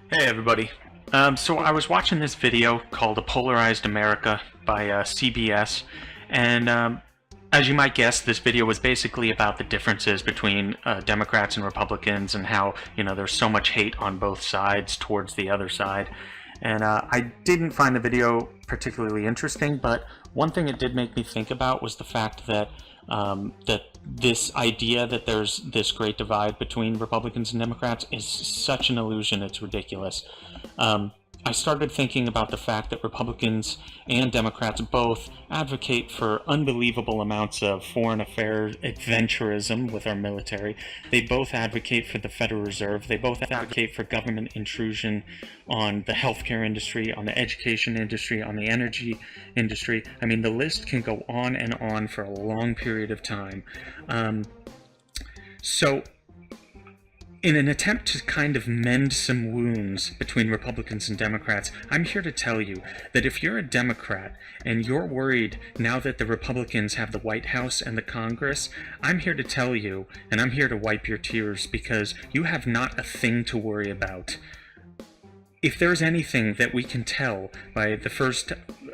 Hey everybody. So I was watching this video called "A Polarized America" by CBS, and as you might guess, this video was basically about the differences between Democrats and Republicans and how, there's so much hate on both sides towards the other side. And I didn't find the video particularly interesting, but one thing it did make me think about was the fact that this idea that there's this great divide between Republicans and Democrats is such an illusion, it's ridiculous. I started thinking about the fact that Republicans and Democrats both advocate for unbelievable amounts of foreign affairs adventurism with our military. They both advocate for the Federal Reserve. They both advocate for government intrusion on the healthcare industry, on the education industry, on the energy industry. I mean, the list can go on and on for a long period of time. So in an attempt to kind of mend some wounds between Republicans and Democrats, I'm here to tell you that if you're a Democrat and you're worried now that the Republicans have the White House and the Congress, I'm here to tell you, and I'm here to wipe your tears, because you have not a thing to worry about. If there's anything that we can tell by the first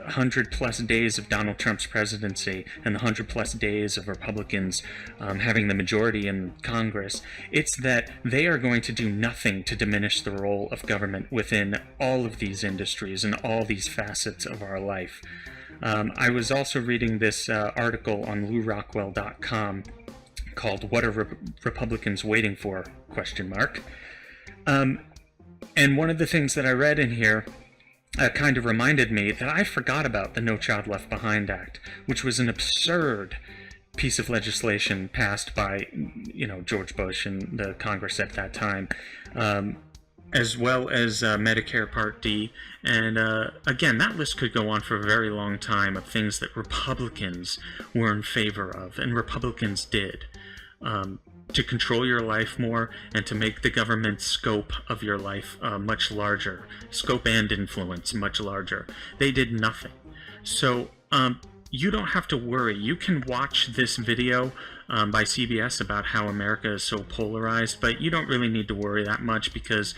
100-plus days of Donald Trump's presidency and the 100-plus days of Republicans having the majority in Congress, it's that they are going to do nothing to diminish the role of government within all of these industries and all these facets of our life. I was also reading this article on LouRockwell.com called "What Are Republicans Waiting For?" And one of the things that I read in here kind of reminded me that I forgot about the No Child Left Behind Act, which was an absurd piece of legislation passed by, George Bush and the Congress at that time, as well as Medicare Part D. And again, that list could go on for a very long time of things that Republicans were in favor of, and Republicans did. To control your life more and to make the government scope of your life much larger, scope and influence much larger. They did nothing. So you don't have to worry. You can watch this video by CBS about how America is so polarized, but you don't really need to worry that much, because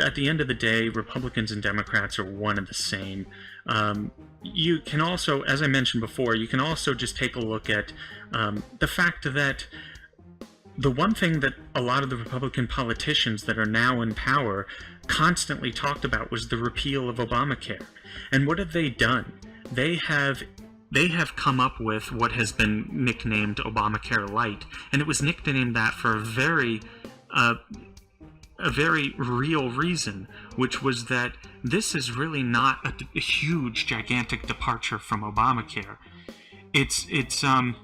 at the end of the day, Republicans and Democrats are one and the same. You can also, as I mentioned before, you can also just take a look at the fact that the one thing that a lot of the Republican politicians that are now in power constantly talked about was the repeal of Obamacare. And what have they done? They have come up with what has been nicknamed Obamacare Light, and it was nicknamed that for a very real reason, which was that this is really not a huge, gigantic departure from Obamacare. It's the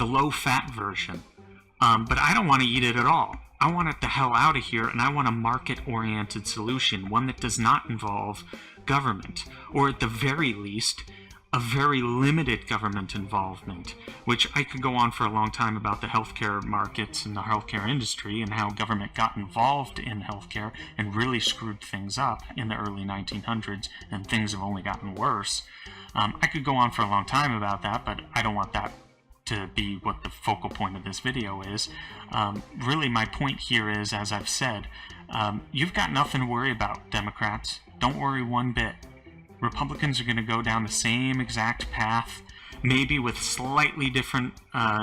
low-fat version. But I don't want to eat it at all. I want it the hell out of here, and I want a market-oriented solution, one that does not involve government, or at the very least, a very limited government involvement, which I could go on for a long time about the healthcare markets and the healthcare industry and how government got involved in healthcare and really screwed things up in the early 1900s, and things have only gotten worse. I could go on for a long time about that, but I don't want that to be what the focal point of this video is. Really, my point here is, as I've said, you've got nothing to worry about, Democrats. Don't worry one bit. Republicans are going to go down the same exact path, maybe with slightly different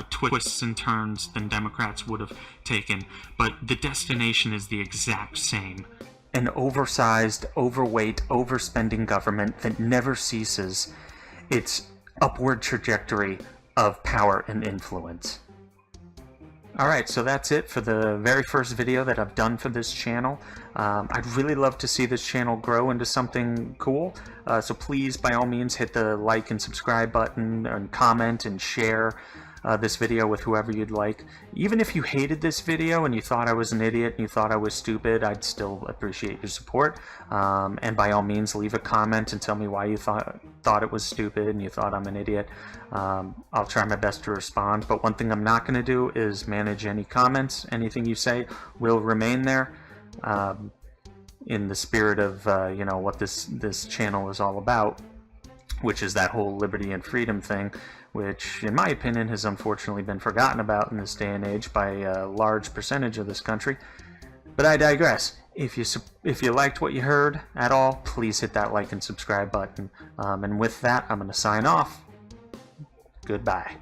twists and turns than Democrats would have taken, but the destination is the exact same. An oversized, overweight, overspending government that never ceases its upward trajectory of power and influence. Alright, so that's it for the very first video that I've done for this channel. I'd really love to see this channel grow into something cool, so please, by all means, hit the like and subscribe button and comment and share this video with whoever you'd like. Even if you hated this video and you thought I was an idiot and you thought I was stupid, I'd still appreciate your support. And by all means, leave a comment and tell me why you thought it was stupid and you thought I'm an idiot. I'll try my best to respond, but one thing I'm not going to do is manage any comments. Anything you say will remain there, in the spirit of what this channel is all about, which is that whole liberty and freedom thing, which in my opinion has unfortunately been forgotten about in this day and age by a large percentage of this country. But I digress. If you liked what you heard at all, please hit that like and subscribe button. And with that, I'm going to sign off. Goodbye.